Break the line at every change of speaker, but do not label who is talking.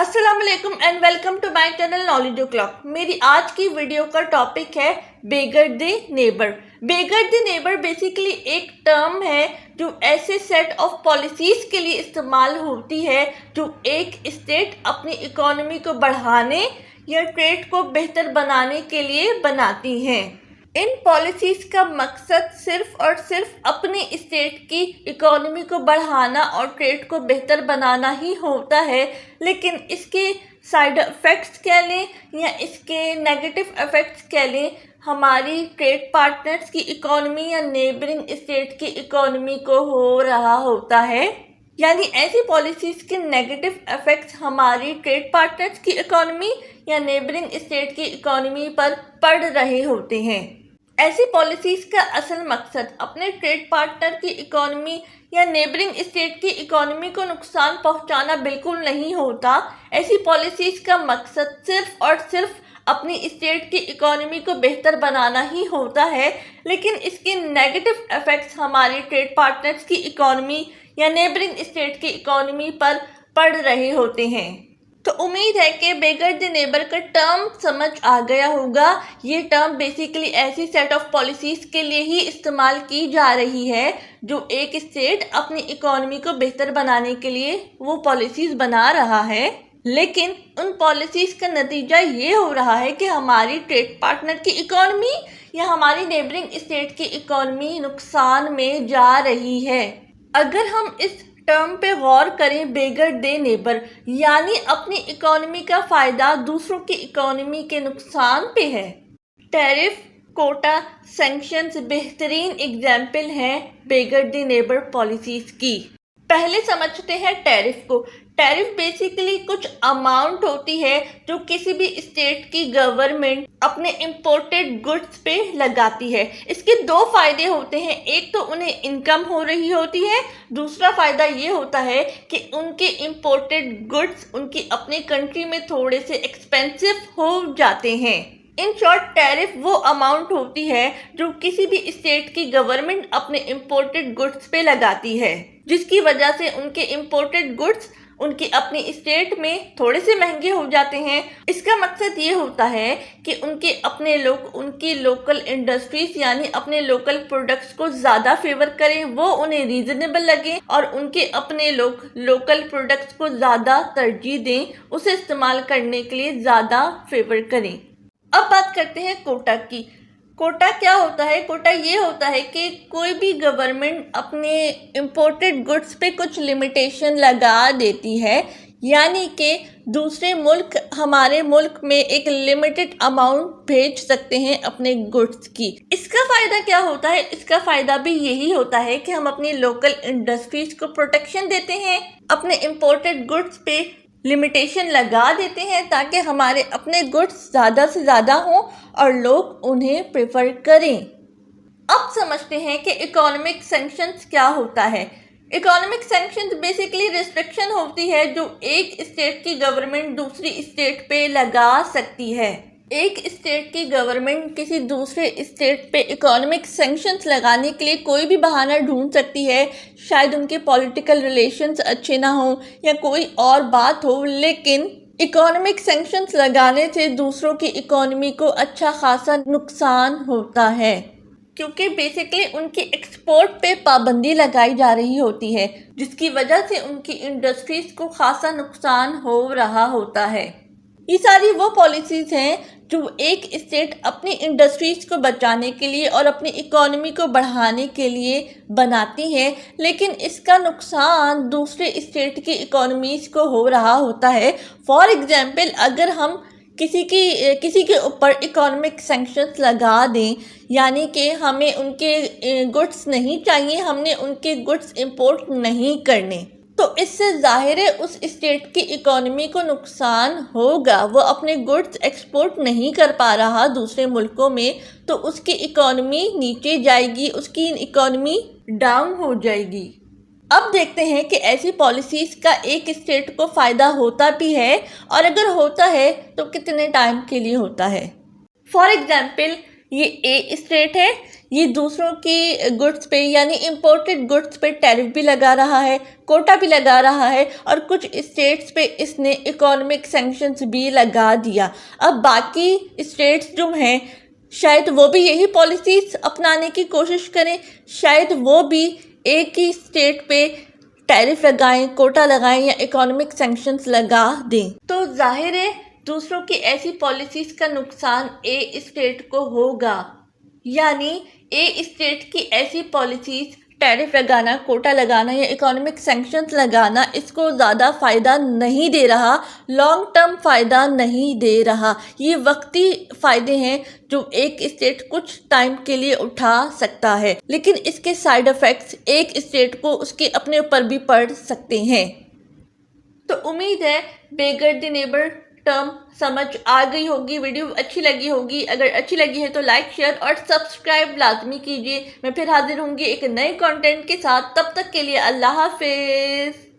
अस्सलाम वालेकुम and welcome to my channel knowledge clock. मेरी आज की वीडियो का टॉपिक है beggar the neighbour. Beggar the neighbour basically एक टर्म है जो ऐसे सेट ऑफ पॉलिसीज के लिए इस्तेमाल होती है जो एक स्टेट अपनी इकोनॉमी को बढ़ाने या ट्रेड को बेहतर बनाने के लिए बनाती हैं। इन पॉलिसीज़ का मकसद सिर्फ और सिर्फ अपनी स्टेट की इकोनॉमी को बढ़ाना और ट्रेड को बेहतर बनाना ही होता है, लेकिन इसके साइड इफ़ेक्ट्स कह लें या इसके नेगेटिव इफ़ेक्ट्स कह लें, हमारी ट्रेड पार्टनर्स की इकोनॉमी या नेबरिंग स्टेट की इकोनॉमी को हो रहा होता है। यानी ऐसी पॉलिसीज़ के नेगेटिव इफ़ेक्ट्स हमारी ट्रेड पार्टनर्स की इकोनॉमी या नेबरिंग स्टेट की इकोनॉमी पर पड़ रहे होते हैं। ऐसी पॉलिसीज़ का असल मकसद अपने ट्रेड पार्टनर की इकोनॉमी या नेबरिंग स्टेट की इकोनॉमी को नुकसान पहुंचाना बिल्कुल नहीं होता। ऐसी पॉलिसीज़ का मकसद सिर्फ और सिर्फ अपनी स्टेट की इकोनॉमी को बेहतर बनाना ही होता है, लेकिन इसके नेगेटिव इफ़ेक्ट्स हमारी ट्रेड पार्टनर्स की इकोनॉमी या नेबरिंग स्टेट की इकोनॉमी पर पड़ रहे होते हैं। तो उम्मीद है कि बेगर द नेबर का टर्म समझ आ गया होगा। ये टर्म बेसिकली ऐसी सेट ऑफ पॉलिसीज़ के लिए ही इस्तेमाल की जा रही है जो एक स्टेट अपनी इकोनॉमी को बेहतर बनाने के लिए वो पॉलिसीज़ बना रहा है, लेकिन उन पॉलिसीज़ का नतीजा ये हो रहा है कि हमारी ट्रेड पार्टनर की इकोनॉमी या हमारी नेबरिंग स्टेट की इकोनॉमी नुकसान में जा रही है। अगर हम इस टर्म पे गौर करें, बेगर दे नेबर यानी अपनी इकोनॉमी का फ़ायदा दूसरों की इकोनॉमी के नुकसान पे है। टैरिफ, कोटा, सैंक्शंस बेहतरीन एग्जाम्पल हैं बेगर दे नेबर पॉलिसीज़ की। पहले समझते हैं टैरिफ को। टैरिफ बेसिकली कुछ अमाउंट होती है जो किसी भी स्टेट की गवर्नमेंट अपने इंपोर्टेड गुड्स पे लगाती है। इसके दो फायदे होते हैं, एक तो उन्हें इनकम हो रही होती है, दूसरा फ़ायदा ये होता है कि उनके इंपोर्टेड गुड्स उनकी अपनी कंट्री में थोड़े से एक्सपेंसिव हो जाते हैं। इन शॉर्ट, टैरिफ वो अमाउंट होती है जो किसी भी स्टेट की गवर्नमेंट अपने इंपोर्टेड गुड्स पे लगाती है, जिसकी वजह से उनके इंपोर्टेड गुड्स उनकी अपनी स्टेट में थोड़े से महंगे हो जाते हैं। इसका मकसद ये होता है कि उनके अपने लोग उनकी लोकल इंडस्ट्रीज यानी अपने लोकल प्रोडक्ट्स को ज़्यादा फेवर करें, वो उन्हें रीजनेबल लगे और उनके अपने लोग लोकल प्रोडक्ट्स को ज़्यादा तरजीह दें, उसे इस्तेमाल करने के लिए ज़्यादा फेवर करें। अब बात करते हैं कोटा की। कोटा क्या होता है? कोटा ये होता है कि कोई भी गवर्नमेंट अपने इंपोर्टेड गुड्स पे कुछ लिमिटेशन लगा देती है, यानी कि दूसरे मुल्क हमारे मुल्क में एक लिमिटेड अमाउंट भेज सकते हैं अपने गुड्स की। इसका फ़ायदा क्या होता है? इसका फ़ायदा भी यही होता है कि हम अपनी लोकल इंडस्ट्रीज को प्रोटेक्शन देते हैं, अपने इंपोर्टेड गुड्स पे लिमिटेशन लगा देते हैं ताकि हमारे अपने गुड्स ज़्यादा से ज़्यादा हों और लोग उन्हें प्रेफर करें। अब समझते हैं कि इकोनॉमिक सैंक्शंस क्या होता है। इकोनॉमिक सैंक्शंस बेसिकली रिस्ट्रिक्शन होती है जो एक स्टेट की गवर्नमेंट दूसरी स्टेट पे लगा सकती है। एक स्टेट की गवर्नमेंट किसी दूसरे स्टेट पे इकोनॉमिक सैंक्शंस लगाने के लिए कोई भी बहाना ढूंढ सकती है, शायद उनके पॉलिटिकल रिलेशंस अच्छे ना हो या कोई और बात हो, लेकिन इकोनॉमिक सैंक्शंस लगाने से दूसरों की इकोनॉमी को अच्छा खासा नुकसान होता है, क्योंकि बेसिकली उनकी एक्सपोर्ट पे पाबंदी लगाई जा रही होती है, जिसकी वजह से उनकी इंडस्ट्रीज़ को खासा नुकसान हो रहा होता है। ये सारी वो पॉलिसीज़ हैं जो एक स्टेट अपनी इंडस्ट्रीज़ को बचाने के लिए और अपनी इकोनॉमी को बढ़ाने के लिए बनाती है, लेकिन इसका नुकसान दूसरे स्टेट की इकोनॉमीज़ को हो रहा होता है। फॉर एग्ज़ाम्पल, अगर हम किसी के ऊपर इकोनॉमिक सैंक्शंस लगा दें, यानी कि हमें उनके गुड्स नहीं चाहिए, हमने उनके गुड्स इंपोर्ट नहीं करने, तो इससे ज़ाहिर है उस स्टेट की इकोनॉमी को नुकसान होगा। वो अपने गुड्स एक्सपोर्ट नहीं कर पा रहा दूसरे मुल्कों में, तो उसकी इकोनॉमी नीचे जाएगी, उसकी इकोनॉमी डाउन हो जाएगी। अब देखते हैं कि ऐसी पॉलिसीज़ का एक स्टेट को फ़ायदा होता भी है, और अगर होता है तो कितने टाइम के लिए होता है। फॉर एग्ज़ाम्पल, ये ए स्टेट है, ये दूसरों की गुड्स पे यानी इम्पोर्टेड गुड्स पे टैरिफ भी लगा रहा है, कोटा भी लगा रहा है और कुछ स्टेट्स पे इसने इकोनॉमिक सैंक्शंस भी लगा दिया। अब बाकी स्टेट्स जो हैं शायद वो भी यही पॉलिसीज अपनाने की कोशिश करें, शायद वो भी एक ही स्टेट पे टैरिफ लगाएं, कोटा लगाएं या इकोनॉमिक सैंक्शंस लगा दें। तो जाहिर है दूसरों की ऐसी पॉलिसीज का नुकसान ए स्टेट को होगा, यानी ए स्टेट की ऐसी पॉलिसीज टैरिफ लगाना, कोटा लगाना या इकोनॉमिक सैंक्शंस लगाना इसको ज़्यादा फ़ायदा नहीं दे रहा, लॉन्ग टर्म फ़ायदा नहीं दे रहा। ये वक्ती फ़ायदे हैं जो एक स्टेट कुछ टाइम के लिए उठा सकता है, लेकिन इसके साइड इफ़ेक्ट्स एक स्टेट को उसके अपने ऊपर भी पड़ सकते हैं। तो उम्मीद है बेगर द नेबर टर्म समझ आ गई होगी, वीडियो अच्छी लगी होगी। अगर अच्छी लगी है तो लाइक, शेयर और सब्सक्राइब लाजमी कीजिए। मैं फिर हाजिर होंगी एक नए कंटेंट के साथ, तब तक के लिए अल्लाह हाफिज़।